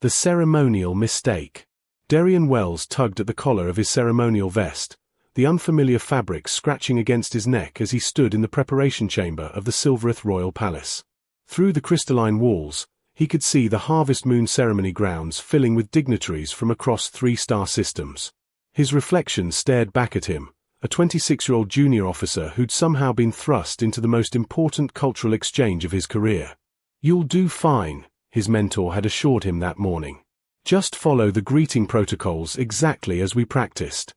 The ceremonial mistake. Darian Wells tugged at the collar of his ceremonial vest, the unfamiliar fabric scratching against his neck as he stood in the preparation chamber of the Silvereth Royal Palace. Through the crystalline walls, he could see the Harvest Moon ceremony grounds filling with dignitaries from across 3-star systems. His reflection stared back at him, a 26-year-old junior officer who'd somehow been thrust into the most important cultural exchange of his career. "You'll do fine," his mentor had assured him that morning. "Just follow the greeting protocols exactly as we practiced."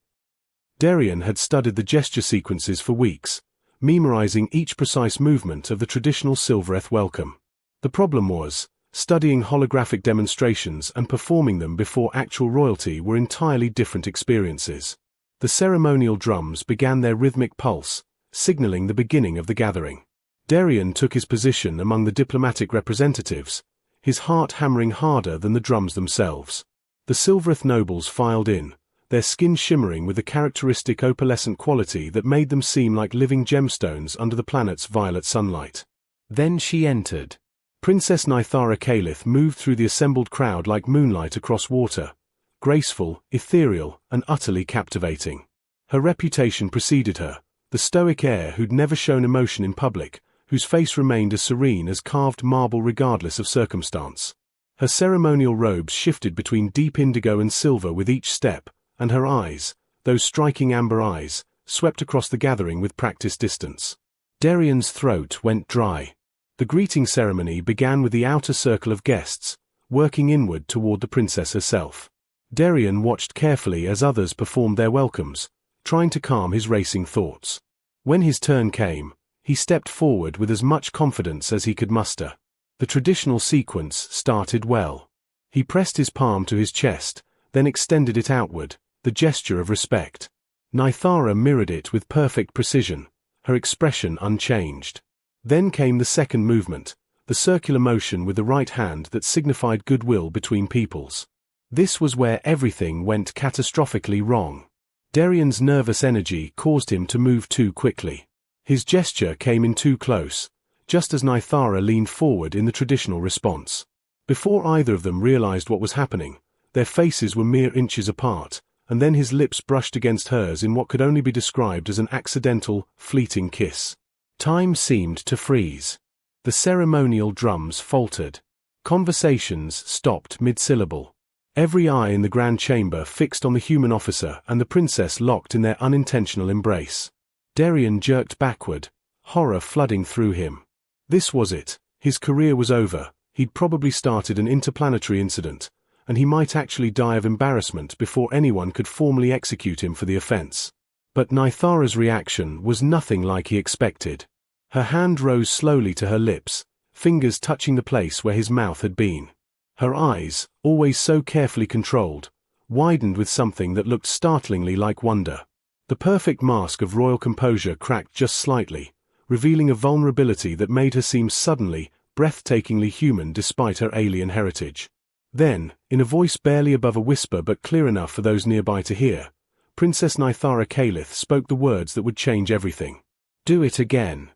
Darian had studied the gesture sequences for weeks, memorizing each precise movement of the traditional Silvereth welcome. The problem was, studying holographic demonstrations and performing them before actual royalty were entirely different experiences. The ceremonial drums began their rhythmic pulse, signaling the beginning of the gathering. Darian took his position among the diplomatic representatives, his heart hammering harder than the drums themselves. The Silvereth nobles filed in, their skin shimmering with the characteristic opalescent quality that made them seem like living gemstones under the planet's violet sunlight. Then she entered. Princess Nythara Kalith moved through the assembled crowd like moonlight across water, graceful, ethereal, and utterly captivating. Her reputation preceded her, the stoic heir who'd never shown emotion in public, whose face remained as serene as carved marble regardless of circumstance. Her ceremonial robes shifted between deep indigo and silver with each step, and her eyes, those striking amber eyes, swept across the gathering with practiced distance. Darian's throat went dry. The greeting ceremony began with the outer circle of guests, working inward toward the princess herself. Darian watched carefully as others performed their welcomes, trying to calm his racing thoughts. When his turn came, he stepped forward with as much confidence as he could muster. The traditional sequence started well. He pressed his palm to his chest, then extended it outward, the gesture of respect. Nythara mirrored it with perfect precision, her expression unchanged. Then came the second movement, the circular motion with the right hand that signified goodwill between peoples. This was where everything went catastrophically wrong. Darian's nervous energy caused him to move too quickly. His gesture came in too close, just as Nythara leaned forward in the traditional response. Before either of them realized what was happening, their faces were mere inches apart, and then his lips brushed against hers in what could only be described as an accidental, fleeting kiss. Time seemed to freeze. The ceremonial drums faltered. Conversations stopped mid-syllable. Every eye in the grand chamber fixed on the human officer and the princess locked in their unintentional embrace. Darian jerked backward, horror flooding through him. This was it. His career was over. He'd probably started an interplanetary incident, and he might actually die of embarrassment before anyone could formally execute him for the offense. But Nythara's reaction was nothing like he expected. Her hand rose slowly to her lips, fingers touching the place where his mouth had been. Her eyes, always so carefully controlled, widened with something that looked startlingly like wonder. The perfect mask of royal composure cracked just slightly, revealing a vulnerability that made her seem suddenly, breathtakingly human despite her alien heritage. Then, in a voice barely above a whisper but clear enough for those nearby to hear, Princess Nythara Kalith spoke the words that would change everything. "Do it again."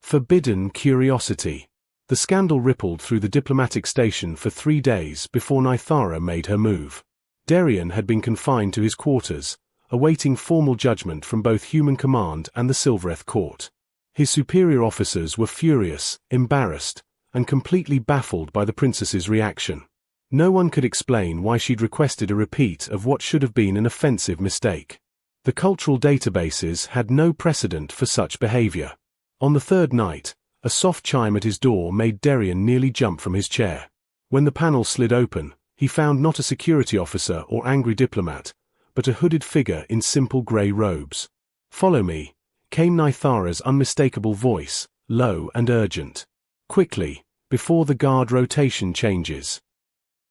Forbidden curiosity. The scandal rippled through the diplomatic station for 3 days before Nythara made her move. Darian had been confined to his quarters, awaiting formal judgment from both Human Command and the Silvereth Court. His superior officers were furious, embarrassed, and completely baffled by the princess's reaction. No one could explain why she'd requested a repeat of what should have been an offensive mistake. The cultural databases had no precedent for such behavior. On the third night, a soft chime at his door made Darian nearly jump from his chair. When the panel slid open, he found not a security officer or angry diplomat, but a hooded figure in simple grey robes. "Follow me," came Nythara's unmistakable voice, low and urgent. "Quickly, before the guard rotation changes."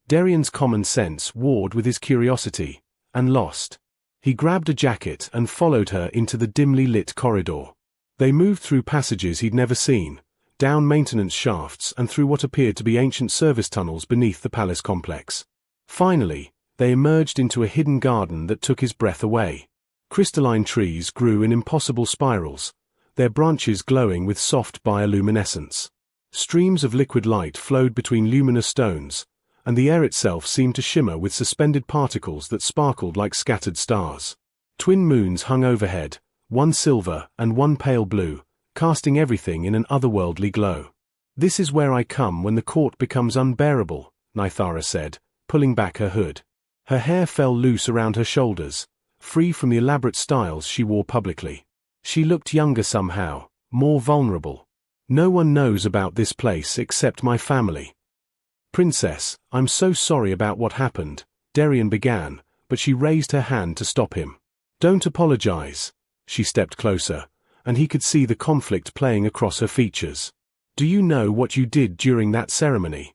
Darian's common sense warred with his curiosity, and lost. He grabbed a jacket and followed her into the dimly lit corridor. They moved through passages he'd never seen, down maintenance shafts and through what appeared to be ancient service tunnels beneath the palace complex. Finally, they emerged into a hidden garden that took his breath away. Crystalline trees grew in impossible spirals, their branches glowing with soft bioluminescence. Streams of liquid light flowed between luminous stones, and the air itself seemed to shimmer with suspended particles that sparkled like scattered stars. Twin moons hung overhead, one silver and one pale blue, casting everything in an otherworldly glow. "This is where I come when the court becomes unbearable," Nithara said, pulling back her hood. Her hair fell loose around her shoulders, free from the elaborate styles she wore publicly. She looked younger somehow, more vulnerable. "No one knows about this place except my family." "Princess, I'm so sorry about what happened," Darian began, but she raised her hand to stop him. "Don't apologize." She stepped closer, and he could see the conflict playing across her features. "Do you know what you did during that ceremony?"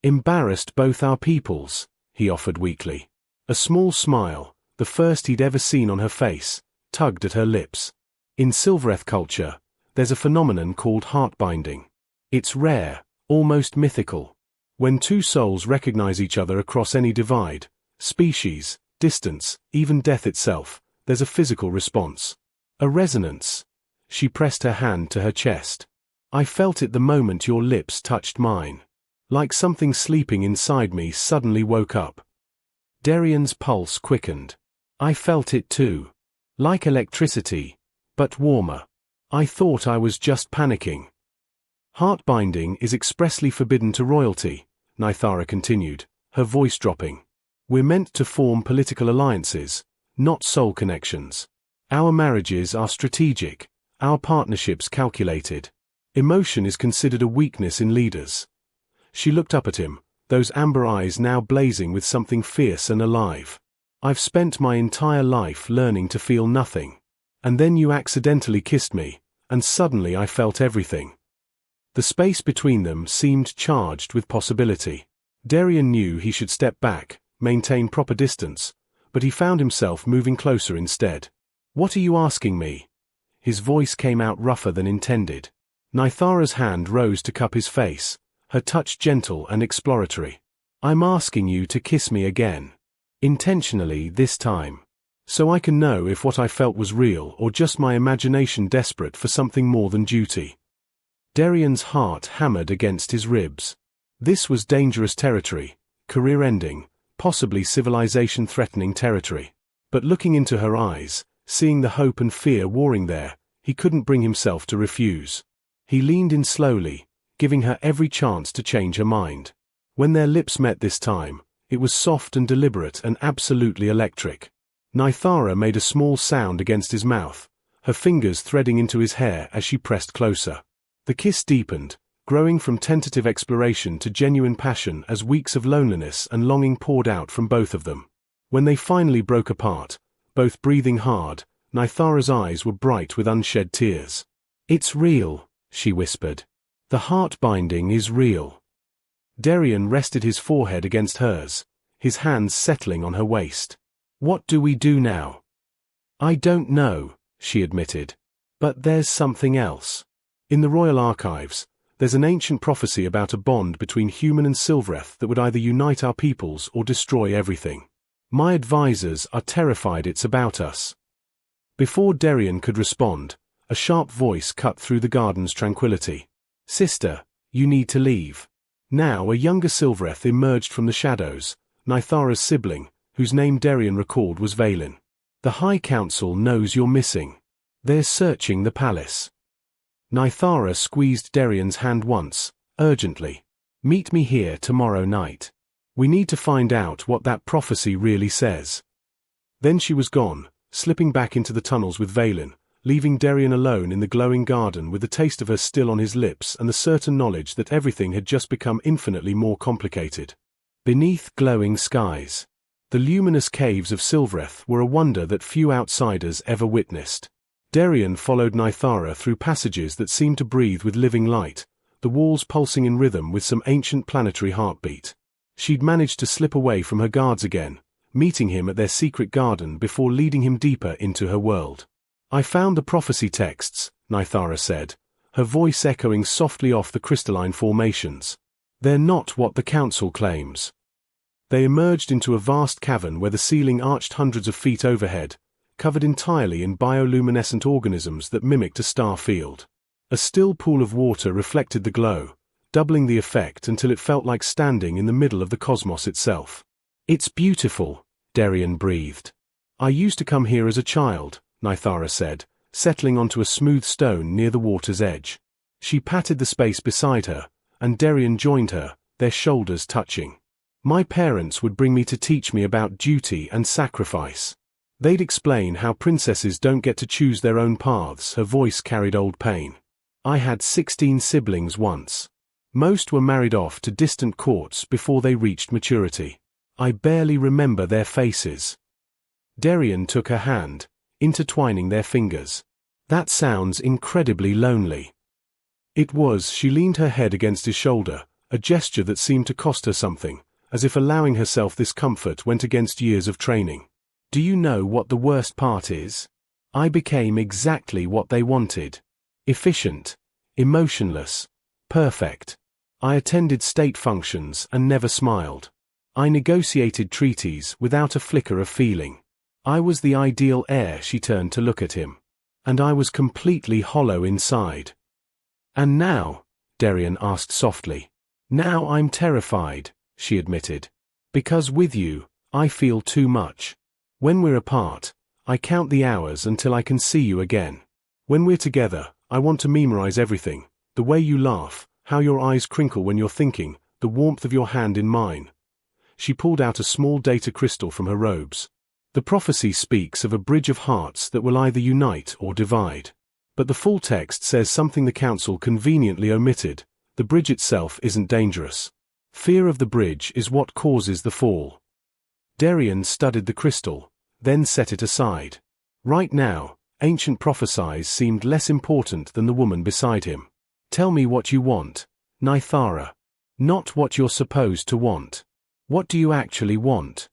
"Embarrassed both our peoples," he offered weakly. A small smile, the first he'd ever seen on her face, tugged at her lips. In Silvereth culture, there's a phenomenon called heart-binding. It's rare, almost mythical. When two souls recognize each other across any divide, species, distance, even death itself, there's a physical response. A resonance. She pressed her hand to her chest. "I felt it the moment your lips touched mine. Like something sleeping inside me suddenly woke up." Darian's pulse quickened. "I felt it too. Like electricity, but warmer. I thought I was just panicking." "Heart-binding is expressly forbidden to royalty," Nithara continued, her voice dropping. "We're meant to form political alliances, not soul connections. Our marriages are strategic, our partnerships calculated. Emotion is considered a weakness in leaders." She looked up at him, those amber eyes now blazing with something fierce and alive. "I've spent my entire life learning to feel nothing. And then you accidentally kissed me, and suddenly I felt everything." The space between them seemed charged with possibility. Darian knew he should step back, maintain proper distance, but he found himself moving closer instead. "What are you asking me?" His voice came out rougher than intended. Nithara's hand rose to cup his face, her touch gentle and exploratory. "I'm asking you to kiss me again. Intentionally this time. So I can know if what I felt was real or just my imagination desperate for something more than duty." Darian's heart hammered against his ribs. This was dangerous territory, career-ending, possibly civilization-threatening territory. But looking into her eyes, seeing the hope and fear warring there, he couldn't bring himself to refuse. He leaned in slowly, giving her every chance to change her mind. When their lips met this time, it was soft and deliberate and absolutely electric. Nithara made a small sound against his mouth, her fingers threading into his hair as she pressed closer. The kiss deepened, growing from tentative exploration to genuine passion as weeks of loneliness and longing poured out from both of them. When they finally broke apart, both breathing hard, Nithara's eyes were bright with unshed tears. "It's real," she whispered. "The heart-binding is real." Darian rested his forehead against hers, his hands settling on her waist. "What do we do now?" "I don't know," she admitted. "But there's something else. In the royal archives, there's an ancient prophecy about a bond between human and Silvereth that would either unite our peoples or destroy everything. My advisors are terrified it's about us." Before Darian could respond, a sharp voice cut through the garden's tranquility. "Sister, you need to leave." Now a younger Silvereth emerged from the shadows, Nithara's sibling, whose name Darian recalled was Vaylin. "The High Council knows you're missing. They're searching the palace." Nithara squeezed Darian's hand once, urgently. "Meet me here tomorrow night. We need to find out what that prophecy really says." Then she was gone, slipping back into the tunnels with Vaylin, leaving Darian alone in the glowing garden with the taste of her still on his lips and the certain knowledge that everything had just become infinitely more complicated. Beneath glowing skies, the luminous caves of Silvereth were a wonder that few outsiders ever witnessed. Darian followed Nithara through passages that seemed to breathe with living light, the walls pulsing in rhythm with some ancient planetary heartbeat. She'd managed to slip away from her guards again, meeting him at their secret garden before leading him deeper into her world. "I found the prophecy texts," Nithara said, her voice echoing softly off the crystalline formations. "They're not what the council claims." They emerged into a vast cavern where the ceiling arched hundreds of feet overhead, covered entirely in bioluminescent organisms that mimicked a star field. A still pool of water reflected the glow, doubling the effect until it felt like standing in the middle of the cosmos itself. "It's beautiful," Darian breathed. "I used to come here as a child," Nithara said, settling onto a smooth stone near the water's edge. She patted the space beside her, and Darian joined her, their shoulders touching. "My parents would bring me to teach me about duty and sacrifice. They'd explain how princesses don't get to choose their own paths." Her voice carried old pain. "I had 16 siblings once. Most were married off to distant courts before they reached maturity. I barely remember their faces." Darian took her hand, intertwining their fingers. "That sounds incredibly lonely." It was. She leaned her head against his shoulder, a gesture that seemed to cost her something, as if allowing herself this comfort went against years of training. "Do you know what the worst part is? I became exactly what they wanted. Efficient, emotionless, perfect. I attended state functions and never smiled. I negotiated treaties without a flicker of feeling. I was the ideal heir." She turned to look at him. "And I was completely hollow inside." "And now?" Darian asked softly. "Now I'm terrified," she admitted. "Because with you, I feel too much. When we're apart, I count the hours until I can see you again. When we're together, I want to memorize everything. The way you laugh, how your eyes crinkle when you're thinking, the warmth of your hand in mine." She pulled out a small data crystal from her robes. "The prophecy speaks of a bridge of hearts that will either unite or divide. But the full text says something the council conveniently omitted. The bridge itself isn't dangerous. Fear of the bridge is what causes the fall." Darian studied the crystal, then set it aside. Right now, ancient prophecies seemed less important than the woman beside him. "Tell me what you want, Nithara. Not what you're supposed to want. What do you actually want?"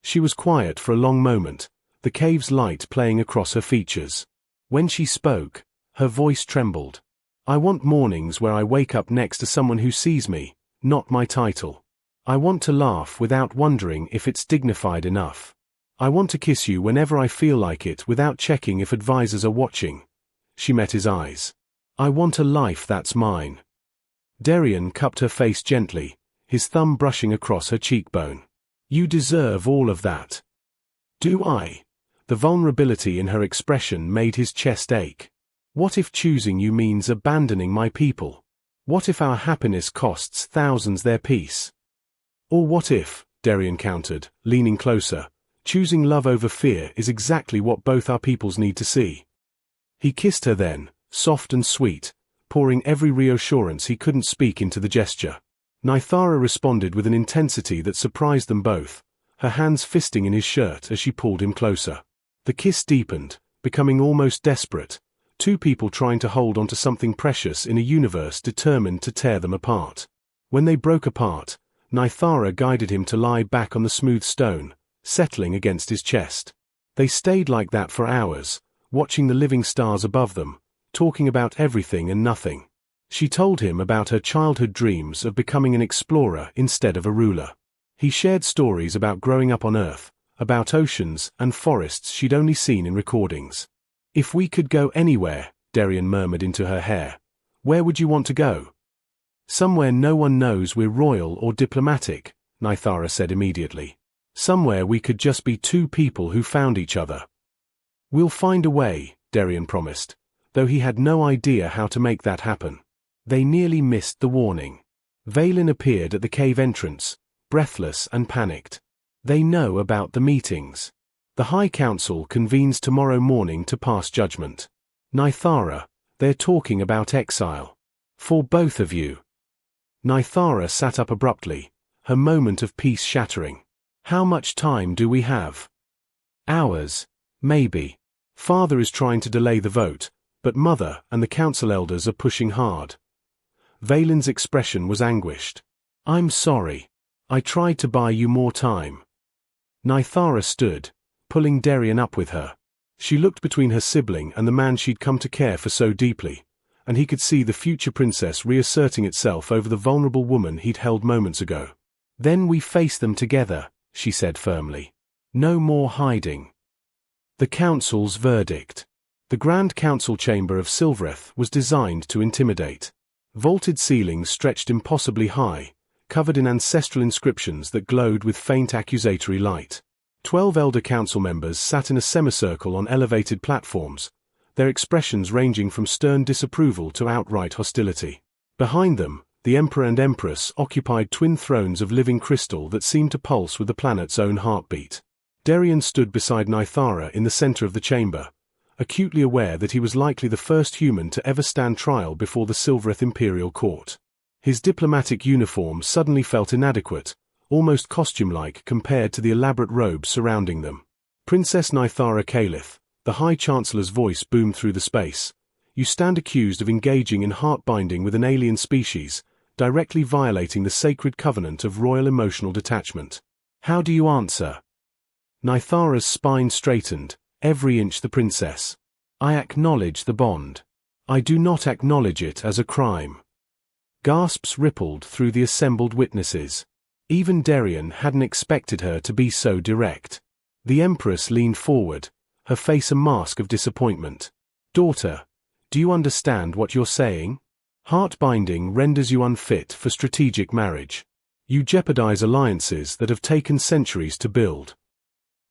She was quiet for a long moment, the cave's light playing across her features. When she spoke, her voice trembled. "I want mornings where I wake up next to someone who sees me, not my title. I want to laugh without wondering if it's dignified enough. I want to kiss you whenever I feel like it without checking if advisors are watching." She met his eyes. "I want a life that's mine." Darian cupped her face gently, his thumb brushing across her cheekbone. "You deserve all of that." "Do I?" The vulnerability in her expression made his chest ache. "What if choosing you means abandoning my people? What if our happiness costs thousands their peace? Or what if," Darian countered, leaning closer, "choosing love over fear is exactly what both our peoples need to see?" He kissed her then, soft and sweet, pouring every reassurance he couldn't speak into the gesture. Nithara responded with an intensity that surprised them both, her hands fisting in his shirt as she pulled him closer. The kiss deepened, becoming almost desperate, two people trying to hold onto something precious in a universe determined to tear them apart. When they broke apart, Nithara guided him to lie back on the smooth stone, settling against his chest. They stayed like that for hours, watching the living stars above them, talking about everything and nothing. She told him about her childhood dreams of becoming an explorer instead of a ruler. He shared stories about growing up on Earth, about oceans and forests she'd only seen in recordings. "If we could go anywhere," Darian murmured into her hair, "where would you want to go?" "Somewhere no one knows we're royal or diplomatic," Nithara said immediately. "Somewhere we could just be two people who found each other." "We'll find a way," Darian promised, though he had no idea how to make that happen. They nearly missed the warning. Valen appeared at the cave entrance, breathless and panicked. "They know about the meetings. The High Council convenes tomorrow morning to pass judgment. Nithara, they're talking about exile. For both of you." Nithara sat up abruptly, her moment of peace shattering. "How much time do we have?" "Hours, maybe. Father is trying to delay the vote, but Mother and the council elders are pushing hard." Valen's expression was anguished. "I'm sorry. I tried to buy you more time." Nithara stood, pulling Darian up with her. She looked between her sibling and the man she'd come to care for so deeply, and he could see the future princess reasserting itself over the vulnerable woman he'd held moments ago. "Then we face them together," she said firmly. "No more hiding." The council's verdict. The Grand Council chamber of Silvereth was designed to intimidate. Vaulted ceilings stretched impossibly high, covered in ancestral inscriptions that glowed with faint accusatory light. 12 elder council members sat in a semicircle on elevated platforms, their expressions ranging from stern disapproval to outright hostility. Behind them, the Emperor and Empress occupied twin thrones of living crystal that seemed to pulse with the planet's own heartbeat. Darian stood beside Nithara in the center of the chamber, acutely aware that he was likely the first human to ever stand trial before the Silvereth Imperial Court. His diplomatic uniform suddenly felt inadequate, almost costume-like compared to the elaborate robes surrounding them. Princess Nithara Kalith, the High Chancellor's voice boomed through the space. You stand accused of engaging in heart-binding with an alien species, directly violating the sacred covenant of royal emotional detachment. How do you answer? Nithara's spine straightened, every inch the princess. I acknowledge the bond. I do not acknowledge it as a crime. Gasps rippled through the assembled witnesses. Even Darian hadn't expected her to be so direct. The Empress leaned forward, her face a mask of disappointment. Daughter, do you understand what you're saying? Heart-binding renders you unfit for strategic marriage. You jeopardize alliances that have taken centuries to build.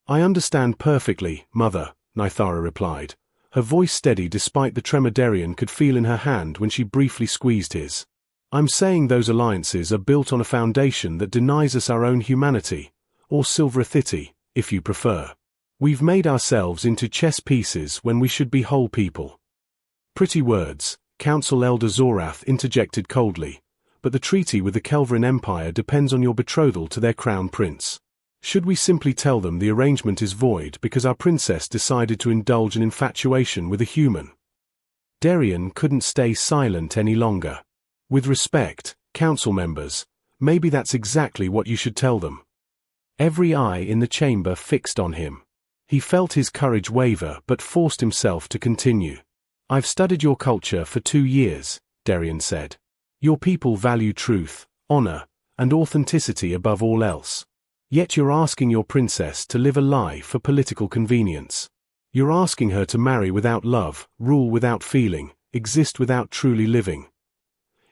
I understand perfectly, Mother, Nithara replied, her voice steady despite the tremor Darian could feel in her hand when she briefly squeezed his. I'm saying those alliances are built on a foundation that denies us our own humanity, or Silverethity, if you prefer. We've made ourselves into chess pieces when we should be whole people. Pretty words, Council Elder Zorath interjected coldly, but the treaty with the Kelverin Empire depends on your betrothal to their crown prince. Should we simply tell them the arrangement is void because our princess decided to indulge in infatuation with a human? Darian couldn't stay silent any longer. With respect, council members, maybe that's exactly what you should tell them. Every eye in the chamber fixed on him. He felt his courage waver but forced himself to continue. I've studied your culture for 2 years, Darian said. Your people value truth, honor, and authenticity above all else. Yet you're asking your princess to live a lie for political convenience. You're asking her to marry without love, rule without feeling, exist without truly living.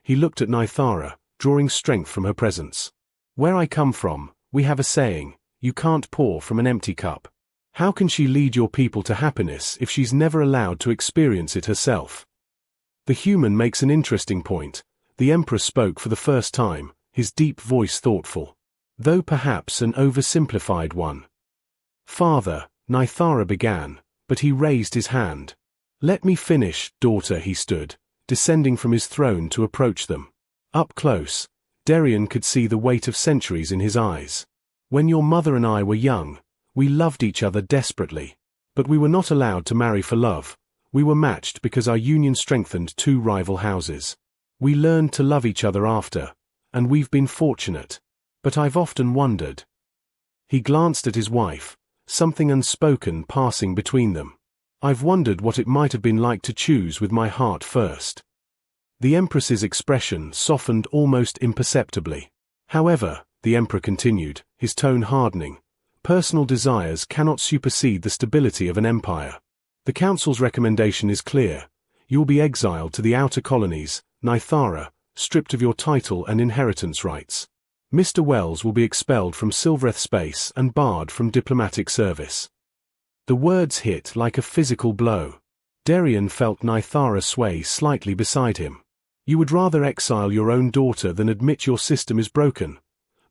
He looked at Nithara, drawing strength from her presence. Where I come from, we have a saying, you can't pour from an empty cup. How can she lead your people to happiness if she's never allowed to experience it herself? The human makes an interesting point. The Emperor spoke for the first time, his deep voice thoughtful, though perhaps an oversimplified one. Father, Nithara began, but he raised his hand. Let me finish, daughter, he stood, descending from his throne to approach them. Up close, Darian could see the weight of centuries in his eyes. When your mother and I were young, we loved each other desperately. But we were not allowed to marry for love. We were matched because our union strengthened 2 rival houses. We learned to love each other after, and we've been fortunate. But I've often wondered. He glanced at his wife, something unspoken passing between them. I've wondered what it might have been like to choose with my heart first. The Empress's expression softened almost imperceptibly. However, the Emperor continued, his tone hardening, personal desires cannot supersede the stability of an empire. The Council's recommendation is clear. You will be exiled to the outer colonies, Nithara, stripped of your title and inheritance rights. Mr. Wells will be expelled from Silvereth space and barred from diplomatic service. The words hit like a physical blow. Darian felt Nithara sway slightly beside him. You would rather exile your own daughter than admit your system is broken.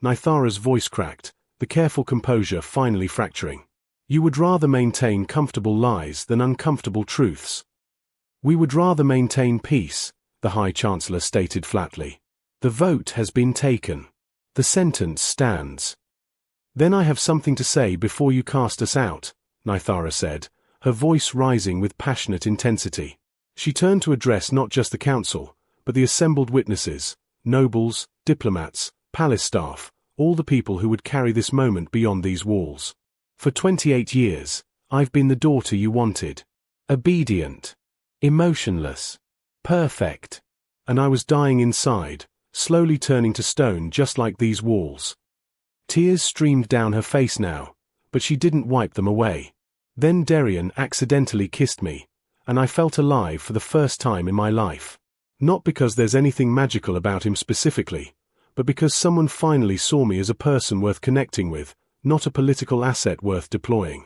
Nithara's voice cracked, the careful composure finally fracturing. You would rather maintain comfortable lies than uncomfortable truths. We would rather maintain peace, the High Chancellor stated flatly. The vote has been taken. The sentence stands. Then I have something to say before you cast us out, Nithara said, her voice rising with passionate intensity. She turned to address not just the council, but the assembled witnesses, nobles, diplomats, palace staff, all the people who would carry this moment beyond these walls. For 28 years, I've been the daughter you wanted. Obedient. Emotionless. Perfect. And I was dying inside, slowly turning to stone just like these walls. Tears streamed down her face now, but she didn't wipe them away. Then Darian accidentally kissed me, and I felt alive for the first time in my life. Not because there's anything magical about him specifically, but because someone finally saw me as a person worth connecting with, not a political asset worth deploying.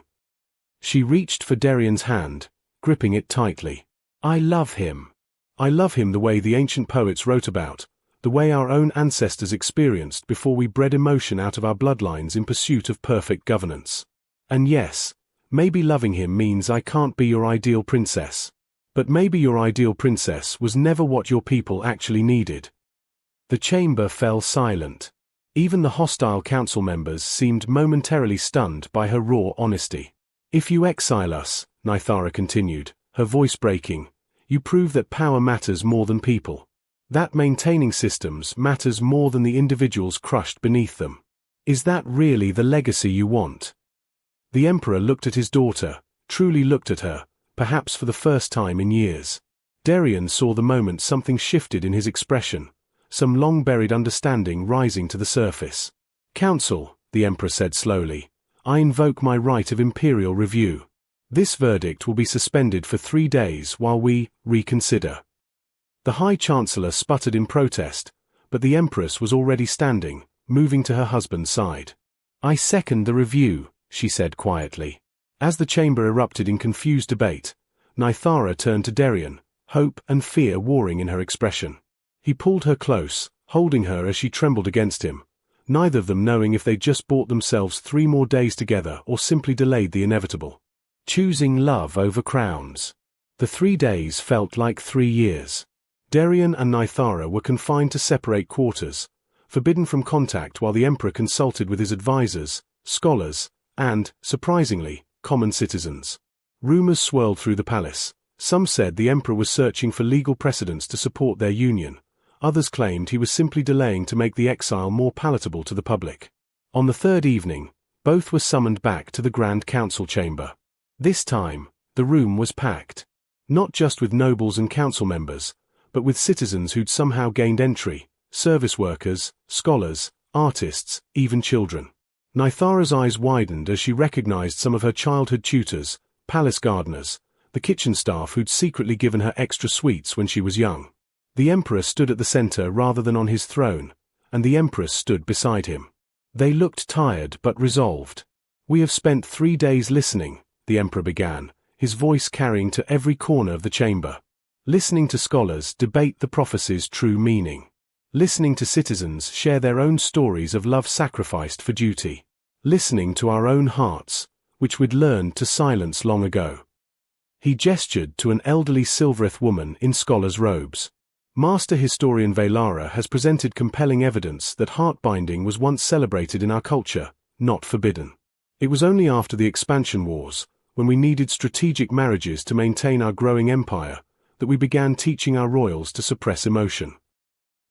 She reached for Darian's hand, gripping it tightly. I love him. I love him the way the ancient poets wrote about, the way our own ancestors experienced before we bred emotion out of our bloodlines in pursuit of perfect governance. And yes, maybe loving him means I can't be your ideal princess. But maybe your ideal princess was never what your people actually needed. The chamber fell silent. Even the hostile council members seemed momentarily stunned by her raw honesty. If you exile us, Nithara continued, her voice breaking, you prove that power matters more than people. That maintaining systems matters more than the individuals crushed beneath them. Is that really the legacy you want? The Emperor looked at his daughter, truly looked at her, perhaps for the first time in years. Darian saw the moment something shifted in his expression, some long-buried understanding rising to the surface. Council, the Emperor said slowly, I invoke my right of imperial review. This verdict will be suspended for 3 days while we reconsider. The High Chancellor sputtered in protest, but the Empress was already standing, moving to her husband's side. I second the review, she said quietly. As the chamber erupted in confused debate, Nithara turned to Darian, hope and fear warring in her expression. He pulled her close, holding her as she trembled against him, neither of them knowing if they'd just bought themselves 3 more days together or simply delayed the inevitable. Choosing love over crowns. The 3 days felt like 3 years. Darian and Nithara were confined to separate quarters, forbidden from contact while the Emperor consulted with his advisors, scholars, and, surprisingly, common citizens. Rumors swirled through the palace. Some said the Emperor was searching for legal precedents to support their union. Others claimed he was simply delaying to make the exile more palatable to the public. On the 3rd evening, both were summoned back to the Grand Council chamber. This time, the room was packed. Not just with nobles and council members, but with citizens who'd somehow gained entry, service workers, scholars, artists, even children. Nithara's eyes widened as she recognized some of her childhood tutors, palace gardeners, the kitchen staff who'd secretly given her extra sweets when she was young. The Emperor stood at the center rather than on his throne, and the Empress stood beside him. They looked tired but resolved. We have spent 3 days listening, the Emperor began, his voice carrying to every corner of the chamber. Listening to scholars debate the prophecy's true meaning. Listening to citizens share their own stories of love sacrificed for duty. Listening to our own hearts, which we'd learned to silence long ago. He gestured to an elderly Silvereth woman in scholar's robes. Master historian Velara has presented compelling evidence that heart-binding was once celebrated in our culture, not forbidden. It was only after the expansion wars, when we needed strategic marriages to maintain our growing empire, that we began teaching our royals to suppress emotion.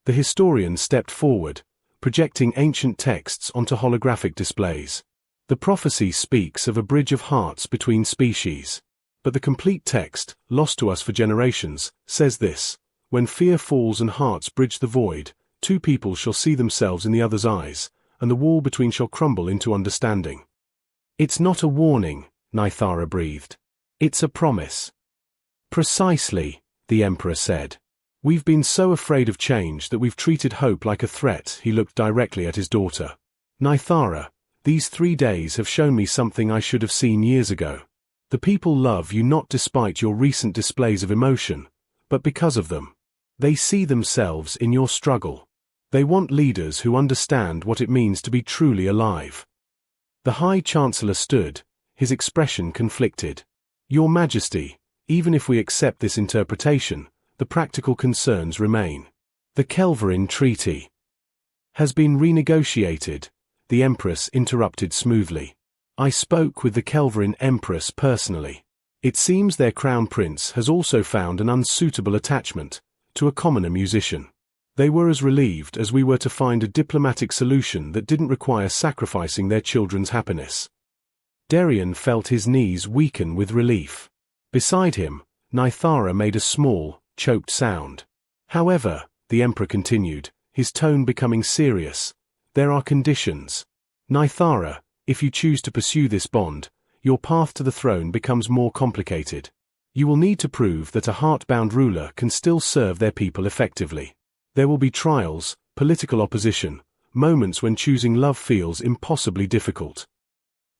The historian stepped forward, projecting ancient texts onto holographic displays. The prophecy speaks of a bridge of hearts between species. But the complete text, lost to us for generations, says this: when fear falls and hearts bridge the void, 2 people shall see themselves in the other's eyes, and the wall between shall crumble into understanding. It's not a warning, Nithara breathed. It's a promise. Precisely, the Emperor said. We've been so afraid of change that we've treated hope like a threat. He looked directly at his daughter. Nithara, these 3 days have shown me something I should have seen years ago. The people love you not despite your recent displays of emotion, but because of them. They see themselves in your struggle. They want leaders who understand what it means to be truly alive. The High Chancellor stood, his expression conflicted. Your Majesty, even if we accept this interpretation, the practical concerns remain. The Kelverin Treaty has been renegotiated, the Empress interrupted smoothly. I spoke with the Kelverin Empress personally. It seems their Crown Prince has also found an unsuitable attachment to a commoner musician. They were as relieved as we were to find a diplomatic solution that didn't require sacrificing their children's happiness. Darian felt his knees weaken with relief. Beside him, Nithara made a small, choked sound. However, the Emperor continued, his tone becoming serious, there are conditions. Nithara, if you choose to pursue this bond, your path to the throne becomes more complicated. You will need to prove that a heart-bound ruler can still serve their people effectively. There will be trials, political opposition, moments when choosing love feels impossibly difficult.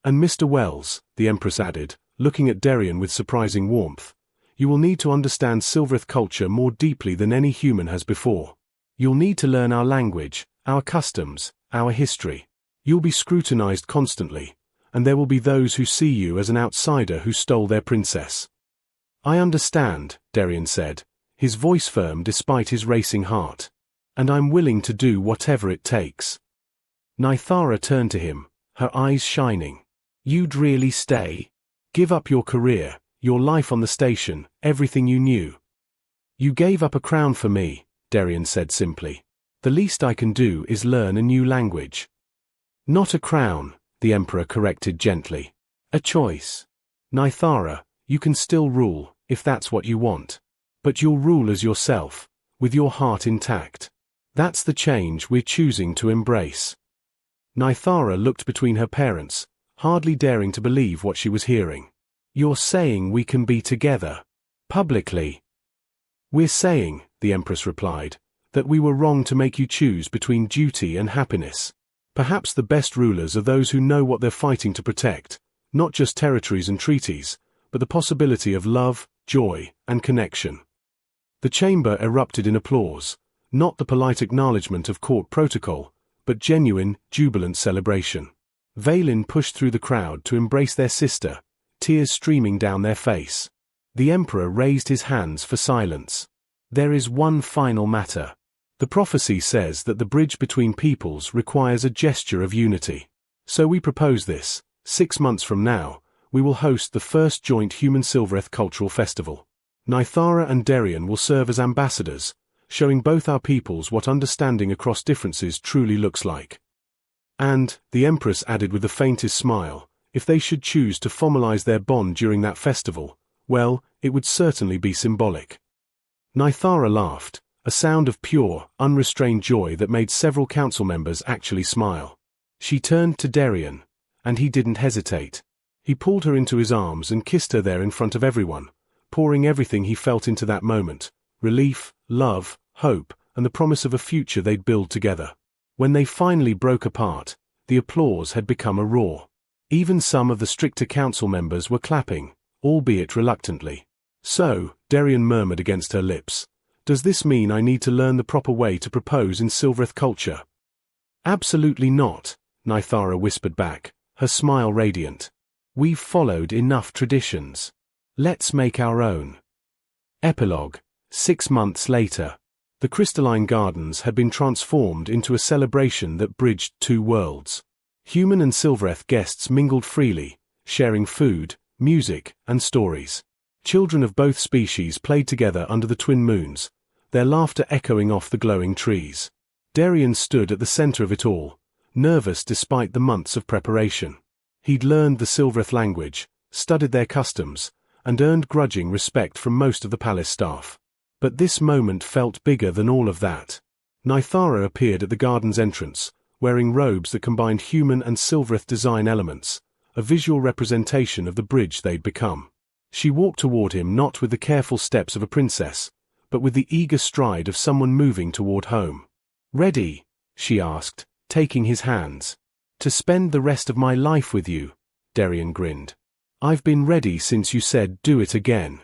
And Mr. Wells, the Empress added, looking at Darian with surprising warmth, you will need to understand Silvereth culture more deeply than any human has before. You'll need to learn our language, our customs, our history. You'll be scrutinized constantly, and there will be those who see you as an outsider who stole their princess. I understand, Darian said, his voice firm despite his racing heart. And I'm willing to do whatever it takes. Nythara turned to him, her eyes shining. You'd really stay? Give up your career, your life on the station, everything you knew? You gave up a crown for me, Darian said simply. The least I can do is learn a new language. Not a crown, the Emperor corrected gently. A choice. Nythara, you can still rule, if that's what you want. But you'll rule as yourself, with your heart intact. That's the change we're choosing to embrace. Nythara looked between her parents, hardly daring to believe what she was hearing. You're saying we can be together? Publicly? We're saying, the Empress replied, that we were wrong to make you choose between duty and happiness. Perhaps the best rulers are those who know what they're fighting to protect, not just territories and treaties, but the possibility of love, joy, and connection. The chamber erupted in applause, not the polite acknowledgement of court protocol, but genuine, jubilant celebration. Vaylin pushed through the crowd to embrace their sister, tears streaming down their face. The Emperor raised his hands for silence. There is one final matter. The prophecy says that the bridge between peoples requires a gesture of unity. So we propose this. 6 months from now, we will host the first joint Human-Silvereth Cultural Festival. Nythara and Darian will serve as ambassadors, showing both our peoples what understanding across differences truly looks like. And, the Empress added with the faintest smile, if they should choose to formalize their bond during that festival, well, it would certainly be symbolic. Nythara laughed, a sound of pure, unrestrained joy that made several council members actually smile. She turned to Darian, and he didn't hesitate. He pulled her into his arms and kissed her there in front of everyone, pouring everything he felt into that moment: relief, love, hope, and the promise of a future they'd build together. When they finally broke apart, the applause had become a roar. Even some of the stricter council members were clapping, albeit reluctantly. So, Darian murmured against her lips, does this mean I need to learn the proper way to propose in Silvereth culture? Absolutely not, Nythara whispered back, her smile radiant. We've followed enough traditions. Let's make our own. Epilogue. 6 months later. The crystalline gardens had been transformed into a celebration that bridged 2 worlds. Human and Silvereth guests mingled freely, sharing food, music, and stories. Children of both species played together under the twin moons, their laughter echoing off the glowing trees. Darian stood at the center of it all, nervous despite the months of preparation. He'd learned the Silvereth language, studied their customs, and earned grudging respect from most of the palace staff. But this moment felt bigger than all of that. Nythara appeared at the garden's entrance, wearing robes that combined human and Silvereth design elements, a visual representation of the bridge they'd become. She walked toward him not with the careful steps of a princess, but with the eager stride of someone moving toward home. "Ready?" she asked, taking his hands. "To spend the rest of my life with you," Darian grinned. "I've been ready since you said do it again."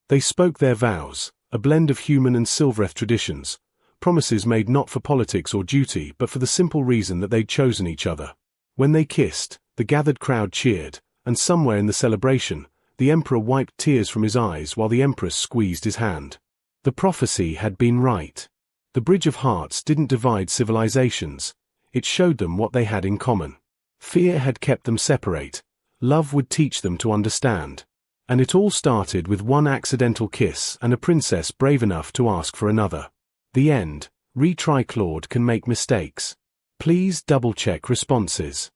They spoke their vows, a blend of human and Silvereth traditions, promises made not for politics or duty but for the simple reason that they'd chosen each other. When they kissed, the gathered crowd cheered, and somewhere in the celebration, the Emperor wiped tears from his eyes while the Empress squeezed his hand. The prophecy had been right. The Bridge of Hearts didn't divide civilizations, it showed them what they had in common. Fear had kept them separate, love would teach them to understand. And it all started with one accidental kiss and a princess brave enough to ask for another. The end. Retry. Claude can make mistakes. Please double-check responses.